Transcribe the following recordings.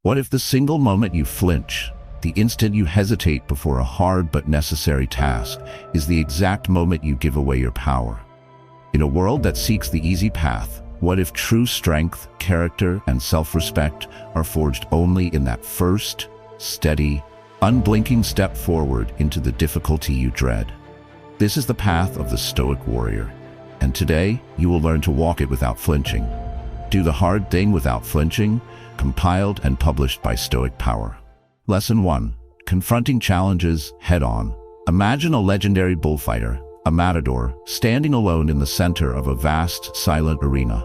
What if the single moment you flinch, the instant you hesitate before a hard but necessary task, is the exact moment you give away your power? In a world that seeks the easy path, what if true strength, character, and self-respect are forged only in that first, steady, unblinking step forward into the difficulty you dread? This is the path of the Stoic warrior, and today you will learn to walk it without flinching. Do the hard thing without flinching, compiled and published by Stoic Power. Lesson 1. Confronting challenges head-on. Imagine a legendary bullfighter, a matador, standing alone in the center of a vast, silent arena.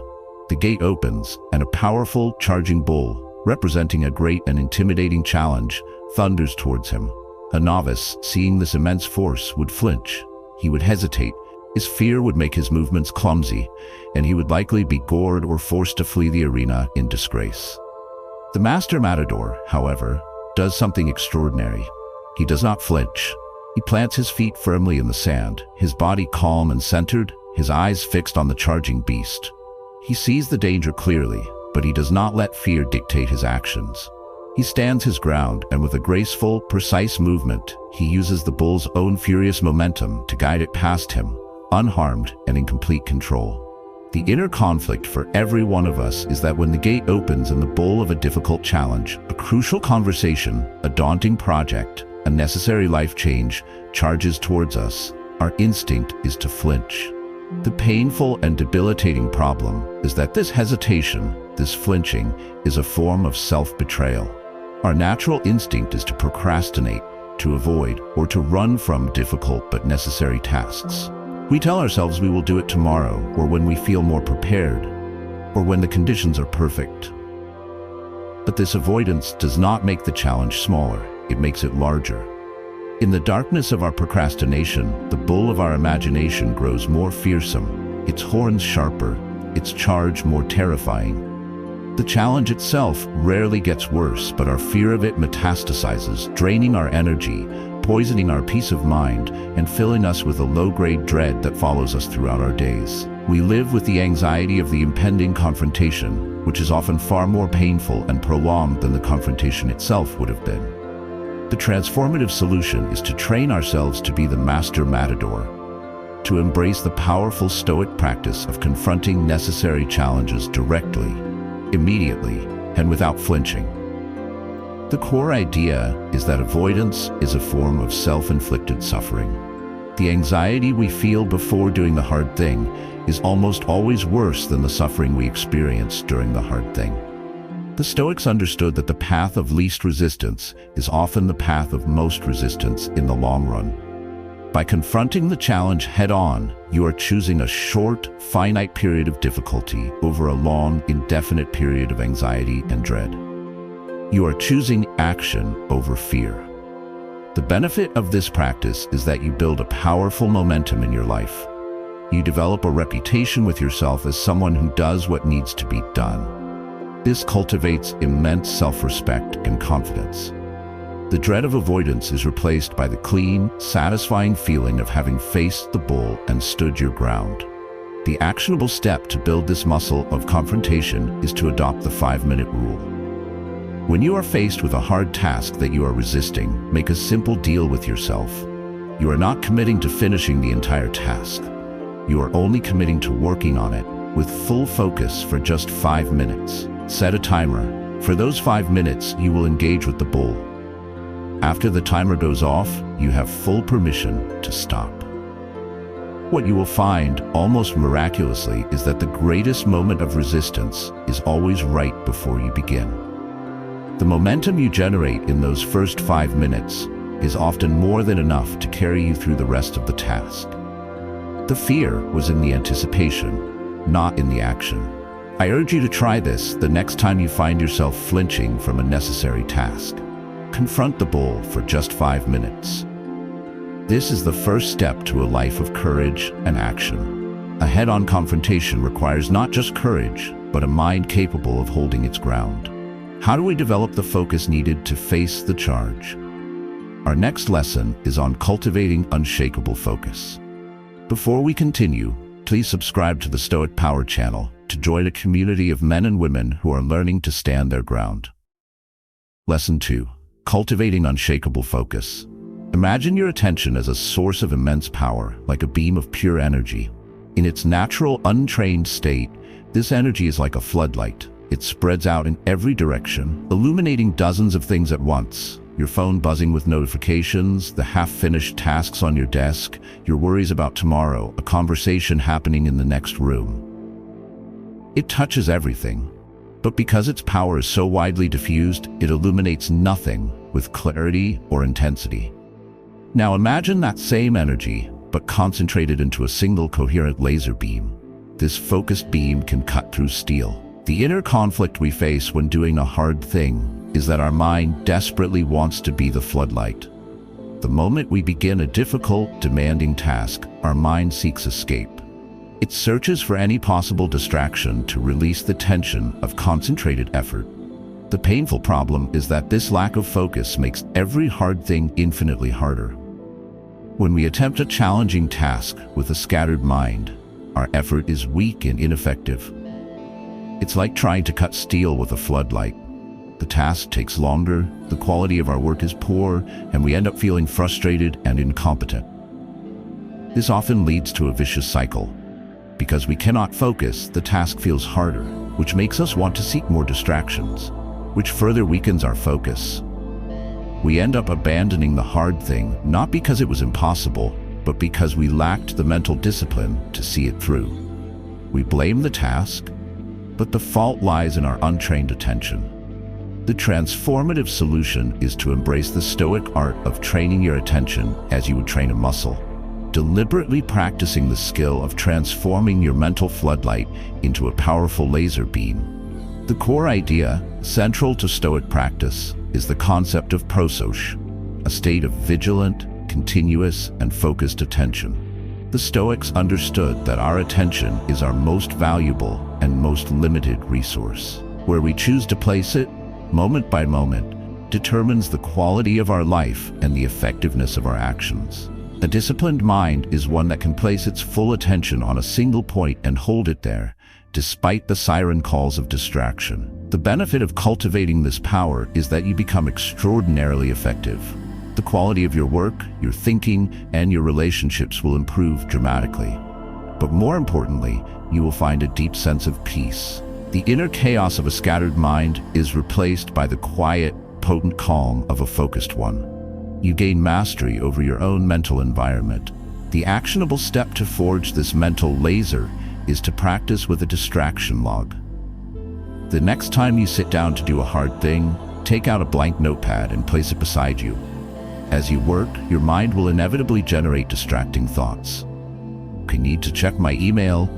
The gate opens, and a powerful, charging bull, representing a great and intimidating challenge, thunders towards him. A novice, seeing this immense force, would flinch. He would hesitate. His fear would make his movements clumsy, and he would likely be gored or forced to flee the arena in disgrace. The master matador, however, does something extraordinary. He does not flinch. He plants his feet firmly in the sand, his body calm and centered, his eyes fixed on the charging beast. He sees the danger clearly, but he does not let fear dictate his actions. He stands his ground, and with a graceful, precise movement, he uses the bull's own furious momentum to guide it past him, unharmed and in complete control. The inner conflict for every one of us is that when the gate opens and the bull of a difficult challenge, a crucial conversation, a daunting project, a necessary life change charges towards us, our instinct is to flinch. The painful and debilitating problem is that this hesitation, this flinching, is a form of self-betrayal. Our natural instinct is to procrastinate, to avoid, or to run from difficult but necessary tasks. We tell ourselves we will do it tomorrow, or when we feel more prepared, or when the conditions are perfect. But this avoidance does not make the challenge smaller, it makes it larger. In the darkness of our procrastination, the bull of our imagination grows more fearsome, its horns sharper, its charge more terrifying. The challenge itself rarely gets worse, but our fear of it metastasizes, draining our energy, poisoning our peace of mind, and filling us with a low-grade dread that follows us throughout our days. We live with the anxiety of the impending confrontation, which is often far more painful and prolonged than the confrontation itself would have been. The transformative solution is to train ourselves to be the master matador, to embrace the powerful Stoic practice of confronting necessary challenges directly, immediately, and without flinching. The core idea is that avoidance is a form of self-inflicted suffering. The anxiety we feel before doing the hard thing is almost always worse than the suffering we experience during the hard thing. The Stoics understood that the path of least resistance is often the path of most resistance in the long run. By confronting the challenge head-on, you are choosing a short, finite period of difficulty over a long, indefinite period of anxiety and dread. You are choosing action over fear. The benefit of this practice is that you build a powerful momentum in your life. You develop a reputation with yourself as someone who does what needs to be done. This cultivates immense self-respect and confidence. The dread of avoidance is replaced by the clean, satisfying feeling of having faced the bull and stood your ground. The actionable step to build this muscle of confrontation is to adopt the 5-minute rule. When you are faced with a hard task that you are resisting, make a simple deal with yourself. You are not committing to finishing the entire task. You are only committing to working on it with full focus for just 5 minutes. Set a timer. For those 5 minutes, you will engage with the bull. After the timer goes off, you have full permission to stop. What you will find, almost miraculously, is that the greatest moment of resistance is always right before you begin. The momentum you generate in those first 5 minutes is often more than enough to carry you through the rest of the task. The fear was in the anticipation, not in the action. I urge you to try this the next time you find yourself flinching from a necessary task. Confront the bull for just 5 minutes. This is the first step to a life of courage and action. A head-on confrontation requires not just courage, but a mind capable of holding its ground. How do we develop the focus needed to face the charge? Our next lesson is on cultivating unshakable focus. Before we continue, please subscribe to the Stoic Power channel to join a community of men and women who are learning to stand their ground. Lesson 2. Cultivating unshakable focus. Imagine your attention as a source of immense power, like a beam of pure energy. In its natural, untrained state, this energy is like a floodlight. It spreads out in every direction, illuminating dozens of things at once. Your phone buzzing with notifications, the half-finished tasks on your desk, your worries about tomorrow, a conversation happening in the next room. It touches everything. But because its power is so widely diffused, it illuminates nothing with clarity or intensity. Now imagine that same energy, but concentrated into a single coherent laser beam. This focused beam can cut through steel. The inner conflict we face when doing a hard thing is that our mind desperately wants to be the floodlight. The moment we begin a difficult, demanding task, our mind seeks escape. It searches for any possible distraction to release the tension of concentrated effort. The painful problem is that this lack of focus makes every hard thing infinitely harder. When we attempt a challenging task with a scattered mind, our effort is weak and ineffective. It's like trying to cut steel with a floodlight. The task takes longer, the quality of our work is poor, and we end up feeling frustrated and incompetent. This often leads to a vicious cycle. Because we cannot focus, the task feels harder, which makes us want to seek more distractions, which further weakens our focus. We end up abandoning the hard thing, not because it was impossible, but because we lacked the mental discipline to see it through. We blame the task, but the fault lies in our untrained attention. The transformative solution is to embrace the Stoic art of training your attention as you would train a muscle, deliberately practicing the skill of transforming your mental floodlight into a powerful laser beam. The core idea, central to Stoic practice, is the concept of prososche, a state of vigilant, continuous, and focused attention. The Stoics understood that our attention is our most valuable and most limited resource. Where we choose to place it, moment by moment, determines the quality of our life and the effectiveness of our actions. A disciplined mind is one that can place its full attention on a single point and hold it there, despite the siren calls of distraction. The benefit of cultivating this power is that you become extraordinarily effective. The quality of your work, your thinking, and your relationships will improve dramatically. But more importantly, you will find a deep sense of peace. The inner chaos of a scattered mind is replaced by the quiet, potent calm of a focused one. You gain mastery over your own mental environment. The actionable step to forge this mental laser is to practice with a distraction log. The next time you sit down to do a hard thing, take out a blank notepad and place it beside you. As you work, your mind will inevitably generate distracting thoughts. I need to check my email.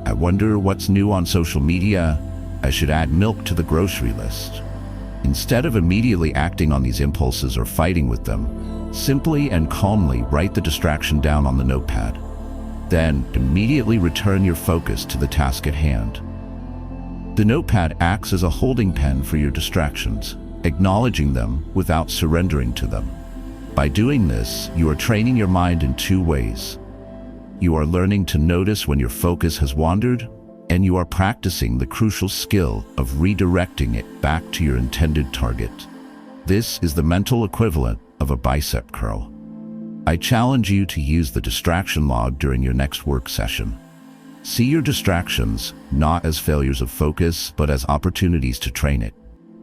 I wonder what's new on social media. I should add milk to the grocery list. Instead of immediately acting on these impulses or fighting with them, simply and calmly write the distraction down on the notepad. Then immediately return your focus to the task at hand. The notepad acts as a holding pen for your distractions, acknowledging them without surrendering to them. By doing this, you are training your mind in two ways. You are learning to notice when your focus has wandered, and you are practicing the crucial skill of redirecting it back to your intended target. This is the mental equivalent of a bicep curl. I challenge you to use the distraction log during your next work session. See your distractions not as failures of focus, but as opportunities to train it.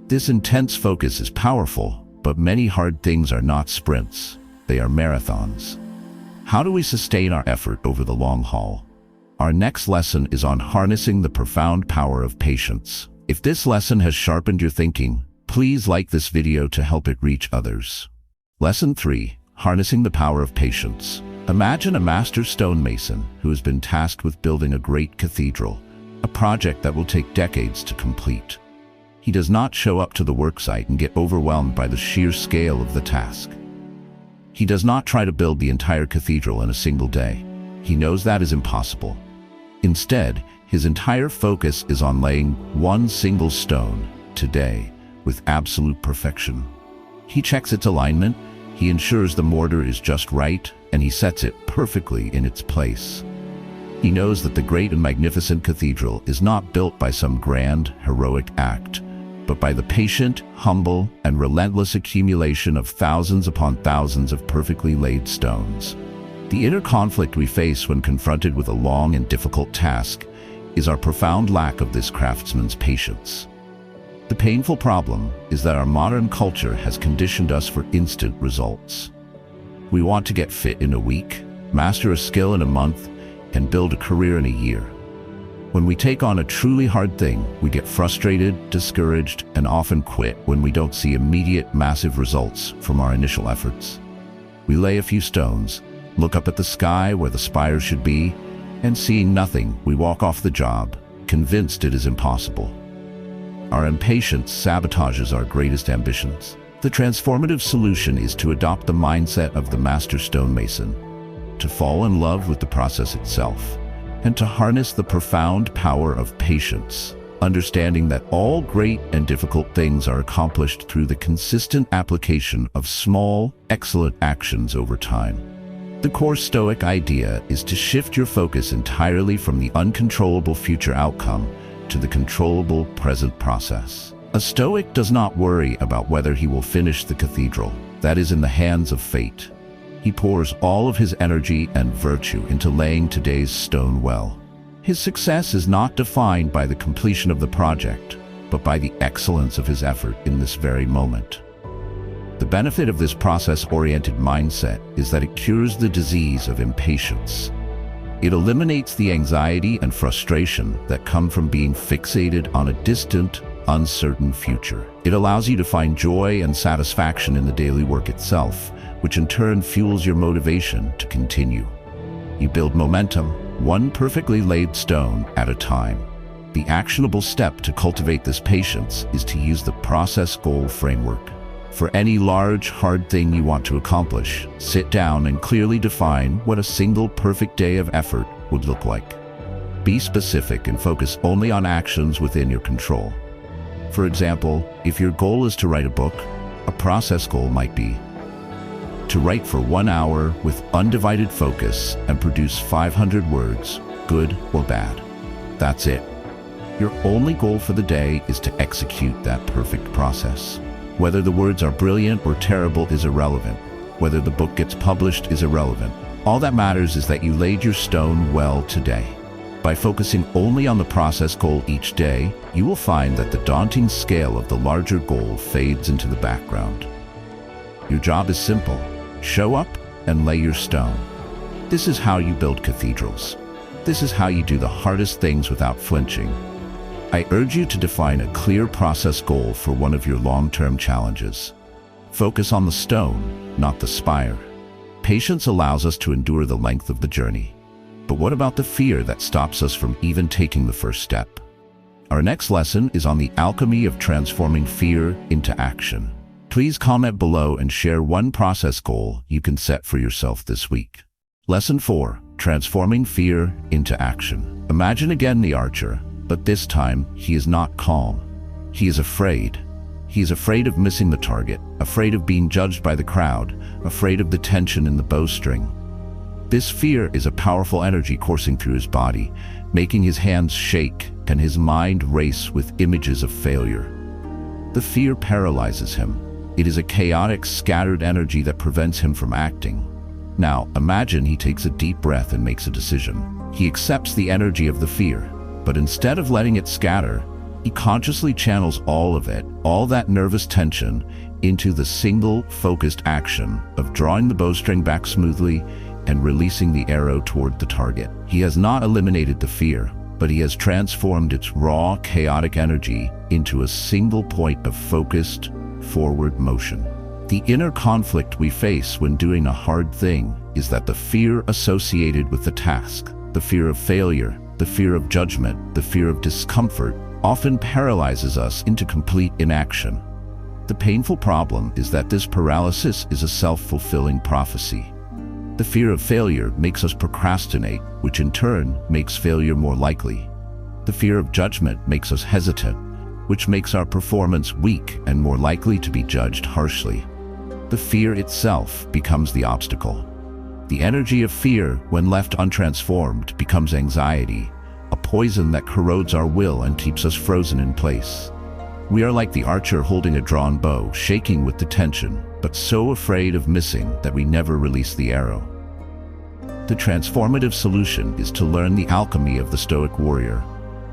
This intense focus is powerful, but many hard things are not sprints. They are marathons. How do we sustain our effort over the long haul? Our next lesson is on harnessing the profound power of patience. If this lesson has sharpened your thinking, please like this video to help it reach others. Lesson 3. Harnessing the power of patience. Imagine a master stonemason who has been tasked with building a great cathedral, a project that will take decades to complete. He does not show up to the worksite and get overwhelmed by the sheer scale of the task. He does not try to build the entire cathedral in a single day. He knows that is impossible. Instead, his entire focus is on laying one single stone today with absolute perfection. He checks its alignment, he ensures the mortar is just right, and he sets it perfectly in its place. He knows that the great and magnificent cathedral is not built by some grand, heroic act, but by the patient, humble, and relentless accumulation of thousands upon thousands of perfectly laid stones. The inner conflict we face when confronted with a long and difficult task is our profound lack of this craftsman's patience. The painful problem is that our modern culture has conditioned us for instant results. We want to get fit in a week, master a skill in a month, and build a career in a year. When we take on a truly hard thing, we get frustrated, discouraged, and often quit when we don't see immediate, massive results from our initial efforts. We lay a few stones, look up at the sky where the spires should be, and seeing nothing, we walk off the job, convinced it is impossible. Our impatience sabotages our greatest ambitions. The transformative solution is to adopt the mindset of the master stonemason, to fall in love with the process itself, and to harness the profound power of patience, understanding that all great and difficult things are accomplished through the consistent application of small, excellent actions over time. The core Stoic idea is to shift your focus entirely from the uncontrollable future outcome to the controllable present process. A Stoic does not worry about whether he will finish the cathedral. That is in the hands of fate. He pours all of his energy and virtue into laying today's stone well. His success is not defined by the completion of the project, but by the excellence of his effort in this very moment. The benefit of this process-oriented mindset is that it cures the disease of impatience. It eliminates the anxiety and frustration that come from being fixated on a distant, uncertain future. It allows you to find joy and satisfaction in the daily work itself, which in turn fuels your motivation to continue. You build momentum, one perfectly laid stone at a time. The actionable step to cultivate this patience is to use the process goal framework. For any large, hard thing you want to accomplish, sit down and clearly define what a single perfect day of effort would look like. Be specific and focus only on actions within your control. For example, if your goal is to write a book, a process goal might be to write for 1 hour with undivided focus and produce 500 words, good or bad. That's it. Your only goal for the day is to execute that perfect process. Whether the words are brilliant or terrible is irrelevant. Whether the book gets published is irrelevant. All that matters is that you laid your stone well today. By focusing only on the process goal each day, you will find that the daunting scale of the larger goal fades into the background. Your job is simple. Show up and lay your stone. This is how you build cathedrals. This is how you do the hardest things without flinching. I urge you to define a clear process goal for one of your long-term challenges. Focus on the stone, not the spire. Patience allows us to endure the length of the journey. But what about the fear that stops us from even taking the first step? Our next lesson is on the alchemy of transforming fear into action. Please comment below and share one process goal you can set for yourself this week. Lesson 4. Transforming fear into action. Imagine again the archer, but this time he is not calm. He is afraid. He is afraid of missing the target, afraid of being judged by the crowd, afraid of the tension in the bowstring. This fear is a powerful energy coursing through his body, making his hands shake and his mind race with images of failure. The fear paralyzes him. It is a chaotic, scattered energy that prevents him from acting. Now, imagine he takes a deep breath and makes a decision. He accepts the energy of the fear, but instead of letting it scatter, he consciously channels all of it, all that nervous tension, into the single, focused action of drawing the bowstring back smoothly and releasing the arrow toward the target. He has not eliminated the fear, but he has transformed its raw, chaotic energy into a single point of focused, forward motion. The inner conflict we face when doing a hard thing is that the fear associated with the task, the fear of failure, the fear of judgment, the fear of discomfort, often paralyzes us into complete inaction. The painful problem is that this paralysis is a self-fulfilling prophecy. The fear of failure makes us procrastinate, which in turn makes failure more likely. The fear of judgment makes us hesitant, which makes our performance weak and more likely to be judged harshly. The fear itself becomes the obstacle. The energy of fear, when left untransformed, becomes anxiety, a poison that corrodes our will and keeps us frozen in place. We are like the archer holding a drawn bow, shaking with the tension, but so afraid of missing that we never release the arrow. The transformative solution is to learn the alchemy of the Stoic warrior,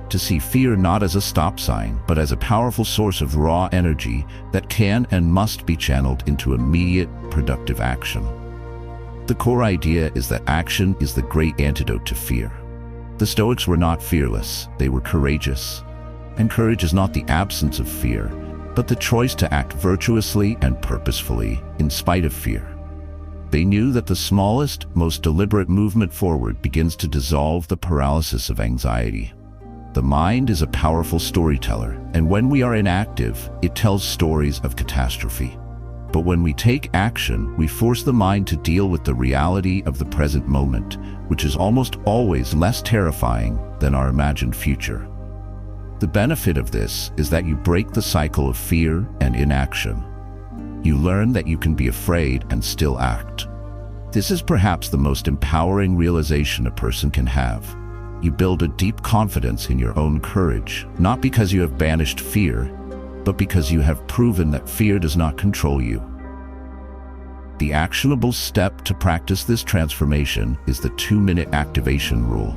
to see fear not as a stop sign, but as a powerful source of raw energy that can and must be channeled into immediate, productive action. The core idea is that action is the great antidote to fear. The Stoics were not fearless, they were courageous. And courage is not the absence of fear, but the choice to act virtuously and purposefully in spite of fear. They knew that the smallest, most deliberate movement forward begins to dissolve the paralysis of anxiety. The mind is a powerful storyteller, and when we are inactive, it tells stories of catastrophe. But when we take action, we force the mind to deal with the reality of the present moment, which is almost always less terrifying than our imagined future. The benefit of this is that you break the cycle of fear and inaction. You learn that you can be afraid and still act. This is perhaps the most empowering realization a person can have. You build a deep confidence in your own courage, not because you have banished fear, but because you have proven that fear does not control you. The actionable step to practice this transformation is the 2-minute activation rule.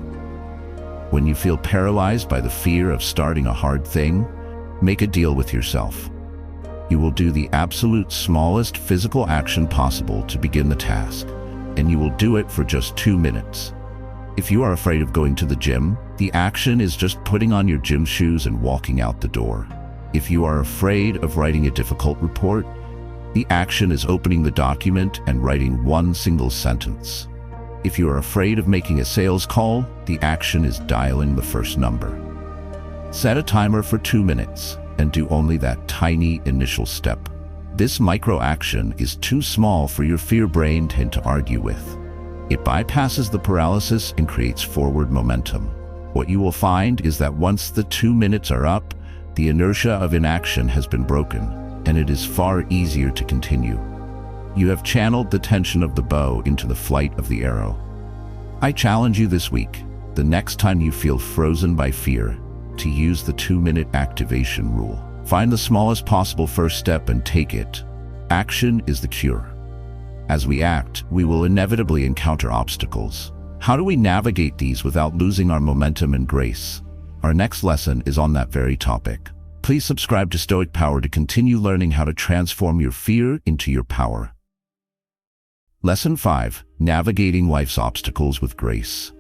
When you feel paralyzed by the fear of starting a hard thing, make a deal with yourself. You will do the absolute smallest physical action possible to begin the task, and you will do it for just 2 minutes. If you are afraid of going to the gym, the action is just putting on your gym shoes and walking out the door. If you are afraid of writing a difficult report, the action is opening the document and writing one single sentence. If you are afraid of making a sales call, the action is dialing the first number. Set a timer for 2 minutes and do only that tiny initial step. This micro-action is too small for your fear brain to argue with. It bypasses the paralysis and creates forward momentum. What you will find is that once the 2 minutes are up, the inertia of inaction has been broken, and it is far easier to continue. You have channeled the tension of the bow into the flight of the arrow. I challenge you this week, the next time you feel frozen by fear, to use the 2-minute activation rule. Find the smallest possible first step and take it. Action is the cure. As we act, we will inevitably encounter obstacles. How do we navigate these without losing our momentum and grace? Our next lesson is on that very topic. Please subscribe to Stoic Power to continue learning how to transform your fear into your power. Lesson 5. Navigating life's obstacles with grace.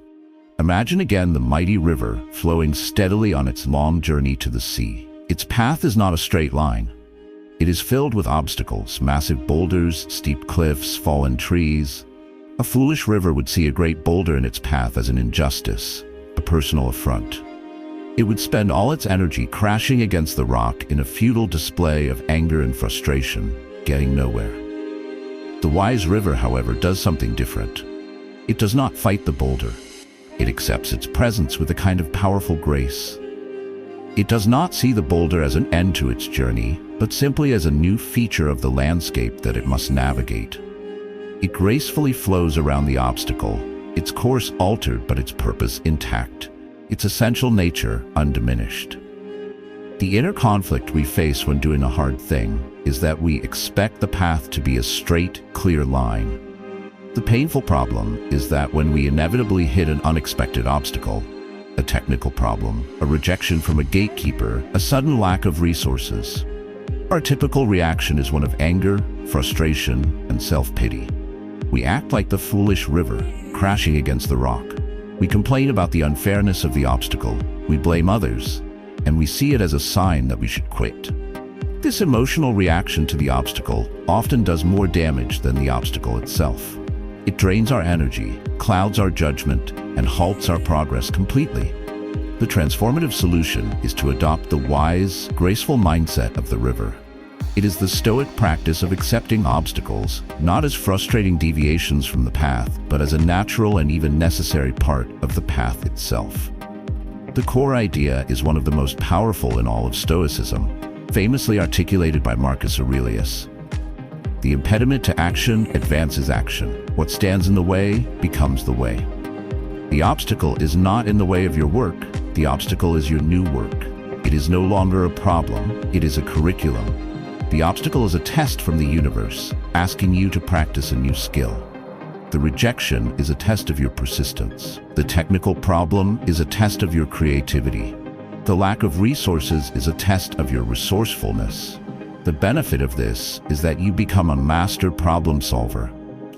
Imagine again the mighty river flowing steadily on its long journey to the sea. Its path is not a straight line. It is filled with obstacles, massive boulders, steep cliffs, fallen trees. A foolish river would see a great boulder in its path as an injustice, a personal affront. It would spend all its energy crashing against the rock in a futile display of anger and frustration, getting nowhere. The wise river, however, does something different. It does not fight the boulder. It accepts its presence with a kind of powerful grace. It does not see the boulder as an end to its journey, but simply as a new feature of the landscape that it must navigate. It gracefully flows around the obstacle, its course altered but its purpose intact, its essential nature undiminished. The inner conflict we face when doing a hard thing is that we expect the path to be a straight, clear line. The painful problem is that when we inevitably hit an unexpected obstacle, a technical problem, a rejection from a gatekeeper, a sudden lack of resources, our typical reaction is one of anger, frustration, and self-pity. We act like the foolish river, crashing against the rock. We complain about the unfairness of the obstacle, we blame others, and we see it as a sign that we should quit. This emotional reaction to the obstacle often does more damage than the obstacle itself. It drains our energy, clouds our judgment, and halts our progress completely. The transformative solution is to adopt the wise, graceful mindset of the river. It is the Stoic practice of accepting obstacles, not as frustrating deviations from the path, but as a natural and even necessary part of the path itself. The core idea is one of the most powerful in all of Stoicism, famously articulated by Marcus Aurelius. The impediment to action advances action. What stands in the way becomes the way. The obstacle is not in the way of your work. The obstacle is your new work. It is no longer a problem, it is a curriculum. The obstacle is a test from the universe, asking you to practice a new skill. The rejection is a test of your persistence. The technical problem is a test of your creativity. The lack of resources is a test of your resourcefulness. The benefit of this is that you become a master problem solver,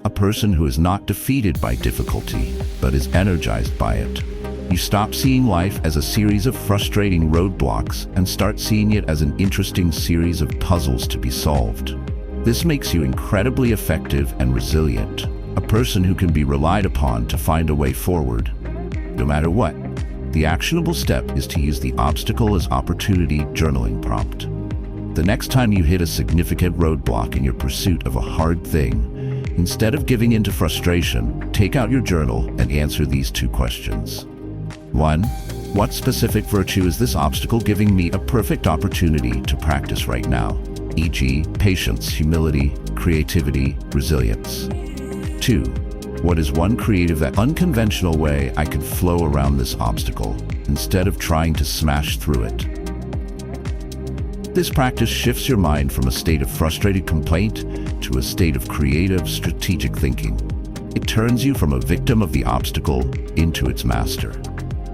a person who is not defeated by difficulty, but is energized by it. You stop seeing life as a series of frustrating roadblocks and start seeing it as an interesting series of puzzles to be solved. This makes you incredibly effective and resilient, a person who can be relied upon to find a way forward, no matter what. The actionable step is to use the obstacle as opportunity journaling prompt. The next time you hit a significant roadblock in your pursuit of a hard thing, instead of giving in to frustration, take out your journal and answer these 2 questions. 1. What specific virtue is this obstacle giving me a perfect opportunity to practice right now? E.g., patience, humility, creativity, resilience. 2. What is one creative, that unconventional way I could flow around this obstacle instead of trying to smash through it? This practice shifts your mind from a state of frustrated complaint to a state of creative, strategic thinking. It turns you from a victim of the obstacle into its master.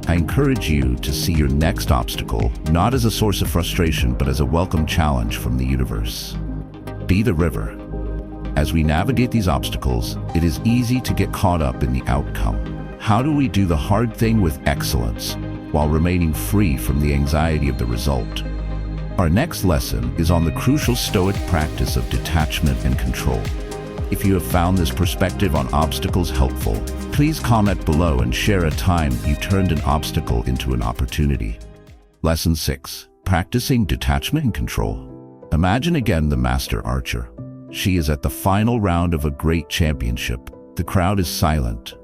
I encourage you to see your next obstacle not as a source of frustration, but as a welcome challenge from the universe. Be the river. As we navigate these obstacles, it is easy to get caught up in the outcome. How do we do the hard thing with excellence while remaining free from the anxiety of the result? Our next lesson is on the crucial Stoic practice of detachment and control. If you have found this perspective on obstacles helpful, please comment below and share a time you turned an obstacle into an opportunity. Lesson 6. Practicing detachment and control. Imagine again the master archer. She is at the final round of a great championship. The crowd is silent.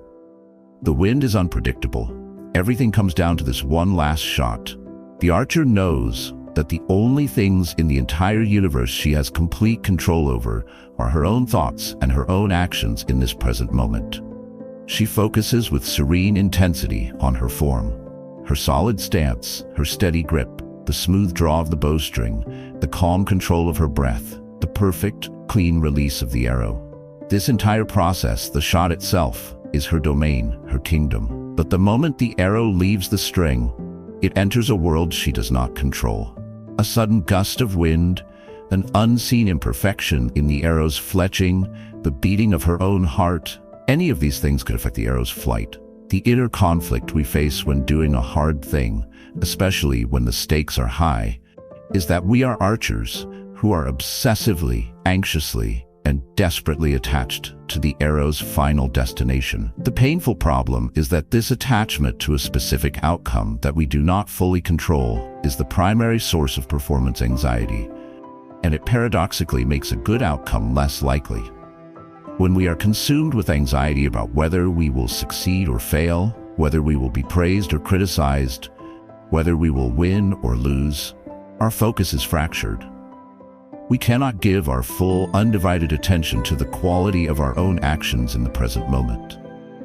The wind is unpredictable. Everything comes down to this one last shot. The archer knows that the only things in the entire universe she has complete control over are her own thoughts and her own actions in this present moment. She focuses with serene intensity on her form, her solid stance, her steady grip, the smooth draw of the bowstring, the calm control of her breath, the perfect, clean release of the arrow. This entire process, the shot itself, is her domain, her kingdom. But the moment the arrow leaves the string, it enters a world she does not control. A sudden gust of wind, an unseen imperfection in the arrow's fletching, the beating of her own heart, any of these things could affect the arrow's flight. The inner conflict we face when doing a hard thing, especially when the stakes are high, is that we are archers who are obsessively, anxiously, and desperately attached to the arrow's final destination. The painful problem is that this attachment to a specific outcome that we do not fully control is the primary source of performance anxiety, and it paradoxically makes a good outcome less likely. When we are consumed with anxiety about whether we will succeed or fail, whether we will be praised or criticized, whether we will win or lose, our focus is fractured. We cannot give our full, undivided attention to the quality of our own actions in the present moment.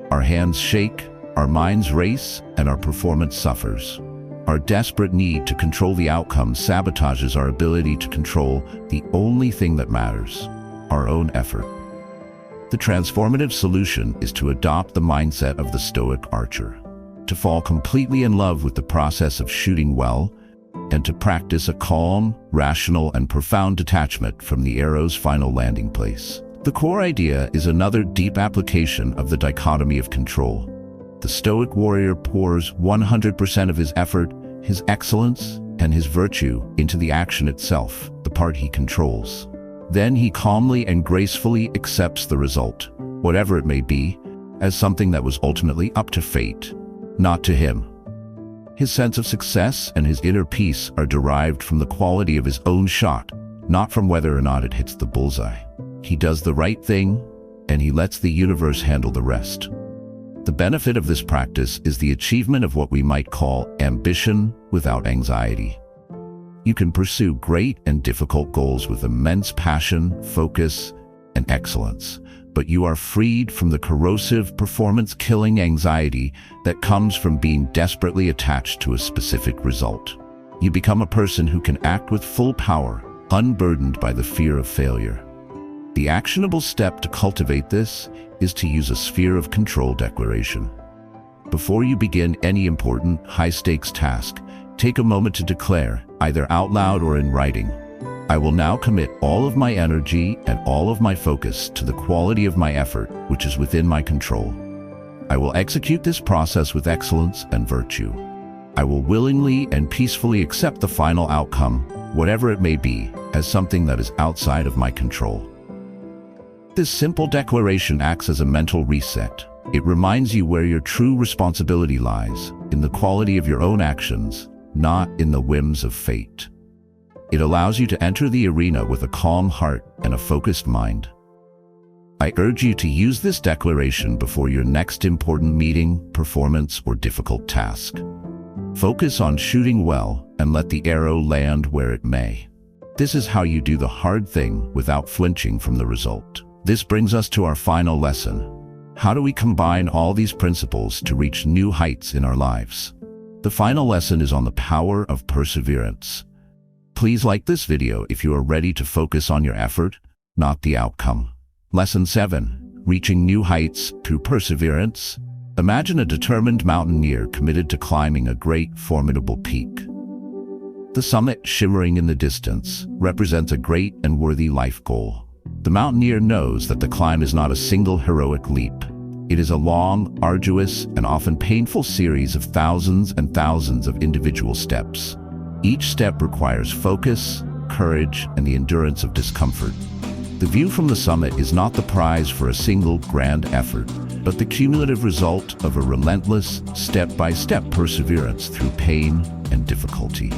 Our hands shake, our minds race, and our performance suffers. Our desperate need to control the outcome sabotages our ability to control the only thing that matters, our own effort. The transformative solution is to adopt the mindset of the Stoic archer, to fall completely in love with the process of shooting well, and to practice a calm, rational, and profound detachment from the arrow's final landing place. The core idea is another deep application of the dichotomy of control. The Stoic warrior pours 100% of his effort, his excellence, and his virtue into the action itself, the part he controls. Then he calmly and gracefully accepts the result, whatever it may be, as something that was ultimately up to fate, not to him. His sense of success and his inner peace are derived from the quality of his own shot, not from whether or not it hits the bullseye. He does the right thing, and he lets the universe handle the rest. The benefit of this practice is the achievement of what we might call ambition without anxiety. You can pursue great and difficult goals with immense passion, focus, and excellence, but you are freed from the corrosive, performance-killing anxiety that comes from being desperately attached to a specific result. You become a person who can act with full power, unburdened by the fear of failure. The actionable step to cultivate this is to use a sphere of control declaration. Before you begin any important, high-stakes task, take a moment to declare, either out loud or in writing, I will now commit all of my energy and all of my focus to the quality of my effort, which is within my control. I will execute this process with excellence and virtue. I will willingly and peacefully accept the final outcome, whatever it may be, as something that is outside of my control. This simple declaration acts as a mental reset. It reminds you where your true responsibility lies, in the quality of your own actions, not in the whims of fate. It allows you to enter the arena with a calm heart and a focused mind. I urge you to use this declaration before your next important meeting, performance, or difficult task. Focus on shooting well and let the arrow land where it may. This is how you do the hard thing without flinching from the result. This brings us to our final lesson. How do we combine all these principles to reach new heights in our lives? The final lesson is on the power of perseverance. Please like this video if you are ready to focus on your effort, not the outcome. Lesson 7. Reaching new heights through perseverance. Imagine a determined mountaineer committed to climbing a great, formidable peak. The summit, shimmering in the distance, represents a great and worthy life goal. The mountaineer knows that the climb is not a single heroic leap. It is a long, arduous, and often painful series of thousands and thousands of individual steps. Each step requires focus, courage, and the endurance of discomfort. The view from the summit is not the prize for a single grand effort, but the cumulative result of a relentless, step-by-step perseverance through pain and difficulty.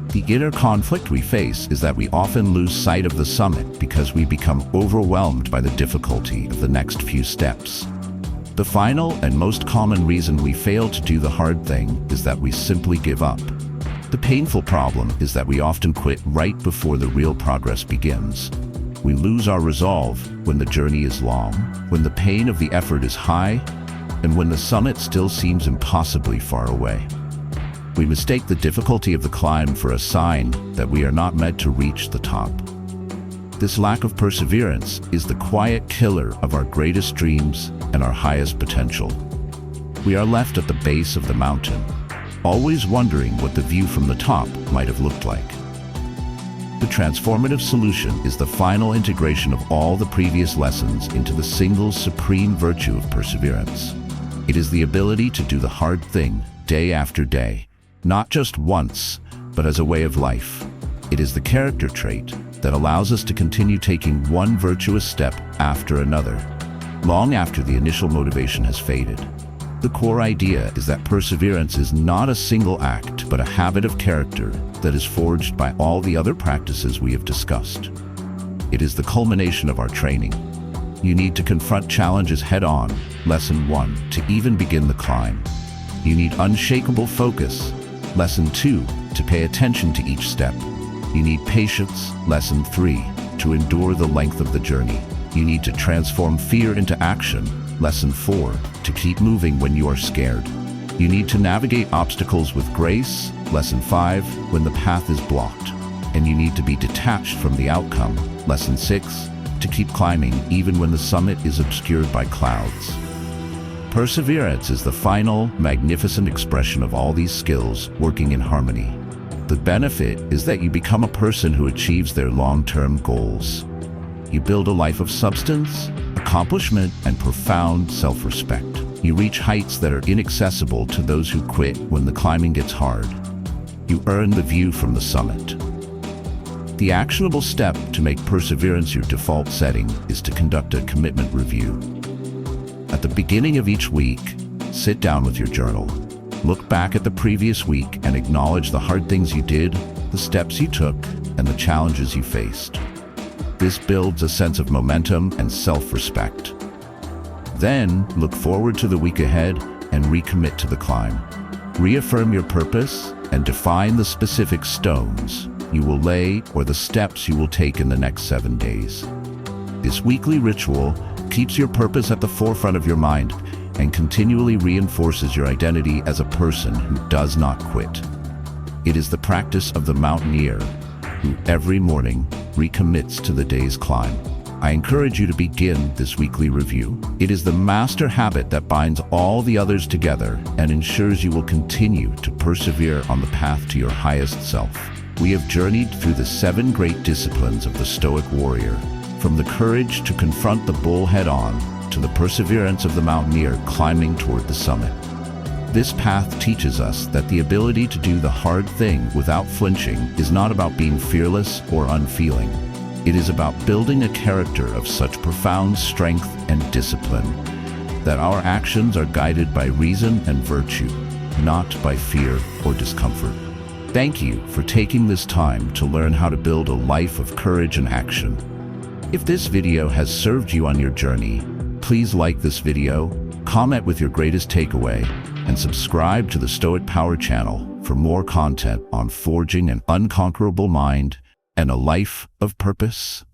The inner conflict we face is that we often lose sight of the summit because we become overwhelmed by the difficulty of the next few steps. The final and most common reason we fail to do the hard thing is that we simply give up. The painful problem is that we often quit right before the real progress begins. We lose our resolve when the journey is long, when the pain of the effort is high, and when the summit still seems impossibly far away. We mistake the difficulty of the climb for a sign that we are not meant to reach the top. This lack of perseverance is the quiet killer of our greatest dreams and our highest potential. We are left at the base of the mountain, always wondering what the view from the top might have looked like. The transformative solution is the final integration of all the previous lessons into the single supreme virtue of perseverance. It is the ability to do the hard thing day after day, not just once, but as a way of life. It is the character trait that allows us to continue taking one virtuous step after another, long after the initial motivation has faded. The core idea is that perseverance is not a single act, but a habit of character that is forged by all the other practices we have discussed. It is the culmination of our training. You need to confront challenges head-on, Lesson 1, to even begin the climb. You need unshakable focus, Lesson 2, to pay attention to each step. You need patience, Lesson 3, to endure the length of the journey. You need to transform fear into action, Lesson 4, to keep moving when you are scared. You need to navigate obstacles with grace, Lesson 5, when the path is blocked. And you need to be detached from the outcome, Lesson 6, to keep climbing even when the summit is obscured by clouds. Perseverance is the final, magnificent expression of all these skills working in harmony. The benefit is that you become a person who achieves their long-term goals. You build a life of substance, accomplishment, and profound self-respect. You reach heights that are inaccessible to those who quit when the climbing gets hard. You earn the view from the summit. The actionable step to make perseverance your default setting is to conduct a commitment review. At the beginning of each week, sit down with your journal. Look back at the previous week and acknowledge the hard things you did, the steps you took, and the challenges you faced. This builds a sense of momentum and self-respect. Then, look forward to the week ahead and recommit to the climb. Reaffirm your purpose and define the specific stones you will lay or the steps you will take in the next 7 days. This weekly ritual keeps your purpose at the forefront of your mind and continually reinforces your identity as a person who does not quit. It is the practice of the mountaineer who every morning recommits to the day's climb. I encourage you to begin this weekly review. It is the master habit that binds all the others together and ensures you will continue to persevere on the path to your highest self. We have journeyed through the 7 great disciplines of the Stoic warrior, from the courage to confront the bull head-on to the perseverance of the mountaineer climbing toward the summit. This path teaches us that the ability to do the hard thing without flinching is not about being fearless or unfeeling. It is about building a character of such profound strength and discipline that our actions are guided by reason and virtue, not by fear or discomfort. Thank you for taking this time to learn how to build a life of courage and action. If this video has served you on your journey, please like this video, comment with your greatest takeaway, and subscribe to the Stoic Power channel for more content on forging an unconquerable mind and a life of purpose.